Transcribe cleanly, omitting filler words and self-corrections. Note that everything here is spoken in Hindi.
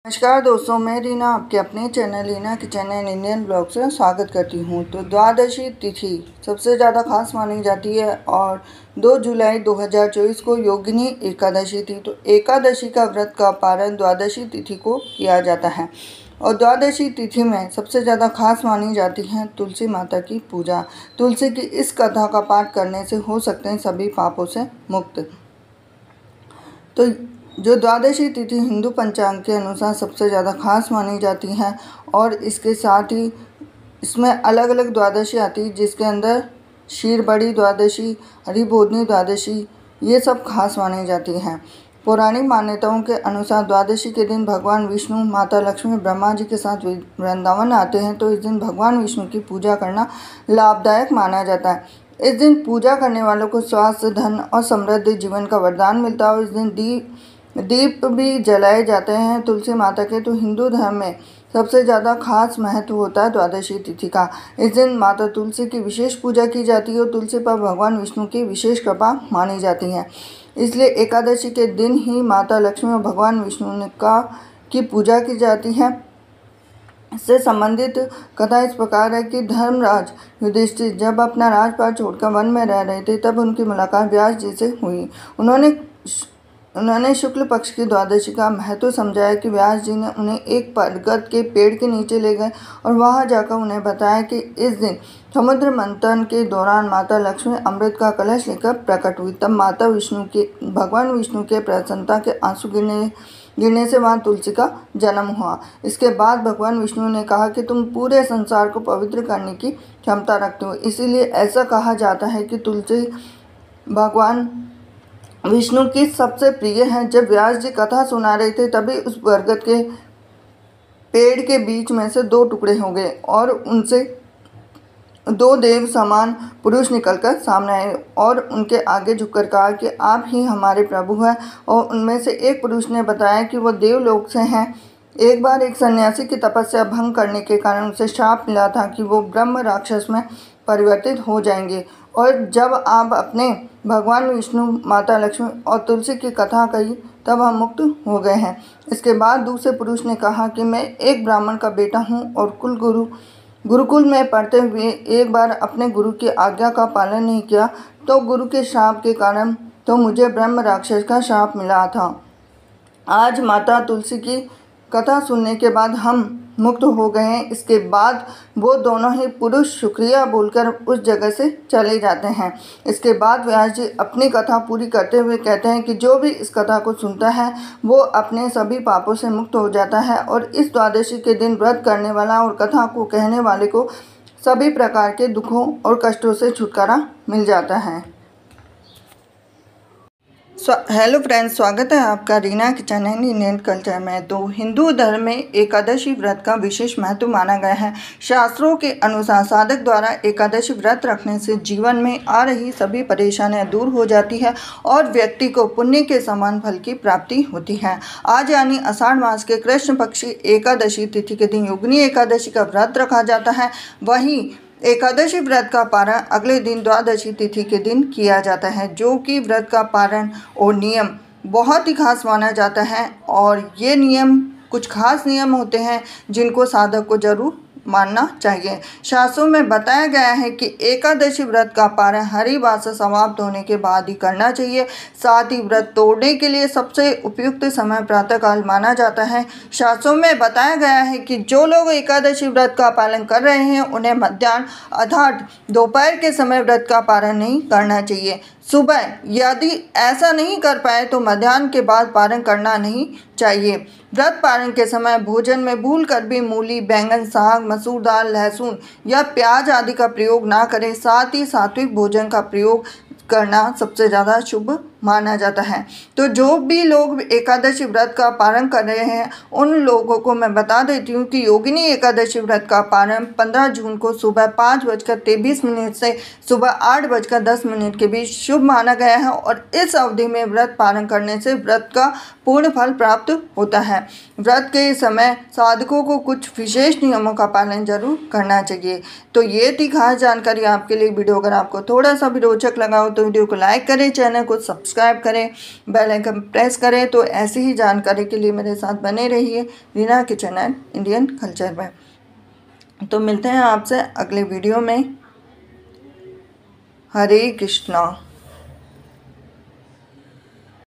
नमस्कार दोस्तों, मैं रीना आपके अपने channel Reena kitchen and Indian blog से स्वागत करती हूँ। तो द्वादशी तिथि सबसे ज़्यादा खास मानी जाती है और 2 जुलाई 2024 को योगिनी एकादशी थी। तो एकादशी का व्रत का पारण द्वादशी तिथि को किया जाता है और द्वादशी तिथि में सबसे ज़्यादा खास मानी जाती है तुलसी माता की पूजा। तुलसी की इस कथा का पाठ करने से हो सकते हैं सभी पापों से मुक्त। तो जो द्वादशी तिथि हिंदू पंचांग के अनुसार सबसे ज़्यादा खास मानी जाती है और इसके साथ ही इसमें अलग अलग द्वादशी आती है, जिसके अंदर क्षीर बड़ी द्वादशी, हरिबोधिनी द्वादशी, ये सब खास मानी जाती हैं। पौराणिक मान्यताओं के अनुसार द्वादशी के दिन भगवान विष्णु, माता लक्ष्मी ब्रह्मा जी के साथ वृंदावन आते हैं। तो इस दिन भगवान विष्णु की पूजा करना लाभदायक माना जाता है। इस दिन पूजा करने वालों को स्वास्थ्य, धन और समृद्ध जीवन का वरदान मिलता है और इस दिन दीप भी जलाए जाते हैं तुलसी माता के। तो हिंदू धर्म में सबसे ज़्यादा खास महत्व होता है द्वादशी तिथि का। इस दिन माता तुलसी की विशेष पूजा की जाती है और तुलसी पर भगवान विष्णु की विशेष कृपा मानी जाती है। इसलिए एकादशी के दिन ही माता लक्ष्मी और भगवान विष्णु की पूजा की जाती है। इससे संबंधित कथा इस प्रकार है कि धर्मराज युधिष्ठिर जब अपना राजपाट छोड़कर वन में रह रहे थे, तब उनकी मुलाकात व्यास जी से हुई। उन्होंने शुक्ल पक्ष की द्वादशी का महत्व समझाया कि व्यास जी ने उन्हें एक बरगद के पेड़ के नीचे ले गए और वहां जाकर उन्हें बताया कि इस दिन समुद्र मंथन के दौरान माता लक्ष्मी अमृत का कलश लेकर प्रकट हुई। तब भगवान विष्णु के प्रसन्नता के आंसू गिरने से वहाँ तुलसी का जन्म हुआ। इसके बाद भगवान विष्णु ने कहा कि तुम पूरे संसार को पवित्र करने की क्षमता रखते हो, इसीलिए ऐसा कहा जाता है कि तुलसी भगवान विष्णु की सबसे प्रिय है। जब व्यास जी कथा सुना रहे थे, तभी उस बरगद के पेड़ के बीच में से 2 टुकड़े हो गए और उनसे 2 देव समान पुरुष निकलकर सामने आए और उनके आगे झुककर कहा कि आप ही हमारे प्रभु हैं। और उनमें से एक पुरुष ने बताया कि वो देवलोक से हैं। एक बार एक सन्यासी की तपस्या भंग करने के कारण उसे श्राप मिला था कि वो ब्रह्म राक्षस में परिवर्तित हो जाएंगे, और जब आप अपने भगवान विष्णु, माता लक्ष्मी और तुलसी की कथा कही, तब हम मुक्त हो गए हैं। इसके बाद दूसरे पुरुष ने कहा कि मैं एक ब्राह्मण का बेटा हूँ और गुरुकुल में पढ़ते हुए एक बार अपने गुरु की आज्ञा का पालन नहीं किया, तो गुरु के श्राप के कारण तो मुझे ब्रह्म राक्षस का श्राप मिला था। आज माता तुलसी की कथा सुनने के बाद हम मुक्त हो गए हैं। इसके बाद वो दोनों ही पुरुष शुक्रिया बोलकर उस जगह से चले जाते हैं। इसके बाद व्यास जी अपनी कथा पूरी करते हुए कहते हैं कि जो भी इस कथा को सुनता है वो अपने सभी पापों से मुक्त हो जाता है और इस द्वादशी के दिन व्रत करने वाला और कथा को कहने वाले को सभी प्रकार के दुखों और कष्टों से छुटकारा मिल जाता है। हेलो फ्रेंड्स, स्वागत है आपका Reena kitchen and Indian culture में। तो हिंदू धर्म में एकादशी व्रत का विशेष महत्व माना गया है। शास्त्रों के अनुसार साधक द्वारा एकादशी व्रत रखने से जीवन में आ रही सभी परेशानियां दूर हो जाती है और व्यक्ति को पुण्य के समान फल की प्राप्ति होती है। आज यानी आषाढ़ मास के कृष्ण पक्षी एकादशी तिथि के दिन योगिनी एकादशी का व्रत रखा जाता है। वहीं एकादशी व्रत का पारण अगले दिन द्वादशी तिथि के दिन किया जाता है, जो कि व्रत का पारण और नियम बहुत ही खास माना जाता है। और ये नियम कुछ खास नियम होते हैं जिनको साधक को जरूर मानना चाहिए। शास्त्रों में बताया गया है कि एकादशी व्रत का पारण हरिवास समाप्त होने के बाद ही करना चाहिए। साथ ही व्रत तोड़ने के लिए सबसे उपयुक्त समय प्रातःकाल माना जाता है। शास्त्रों में बताया गया है कि जो लोग एकादशी व्रत का पालन कर रहे हैं उन्हें मध्याह्न अर्थात दोपहर के समय व्रत का पारण नहीं करना चाहिए। सुबह यदि ऐसा नहीं कर पाए तो मध्याह्न के बाद पारण करना नहीं चाहिए। व्रत पारण के समय भोजन में भूल कर भी मूली, बैंगन, साग, मसूर दाल, लहसुन या प्याज आदि का प्रयोग ना करें। साथ ही सात्विक भोजन का प्रयोग करना सबसे ज़्यादा शुभ माना जाता है। तो जो भी लोग एकादशी व्रत का पारण कर रहे हैं उन लोगों को मैं बता देती हूँ कि योगिनी एकादशी व्रत का पारण 15 जून को सुबह 5:23 से सुबह 8:10 के बीच शुभ माना गया है और इस अवधि में व्रत पारण करने से व्रत का पूर्ण फल प्राप्त होता है। व्रत के समय साधकों को कुछ विशेष नियमों का पालन जरूर करना चाहिए। तो ये थी खास जानकारी आपके लिए वीडियो। अगर आपको थोड़ा सा भी रोचक लगा हो तो वीडियो को लाइक करें, चैनल को सब्सक्राइब सब्सक्राइब करें, बेल आइकन प्रेस करें। तो ऐसी ही जानकारी के लिए मेरे साथ बने रहिए Reena kitchen and Indian culture में। तो मिलते हैं आपसे अगले वीडियो में। हरे कृष्णा।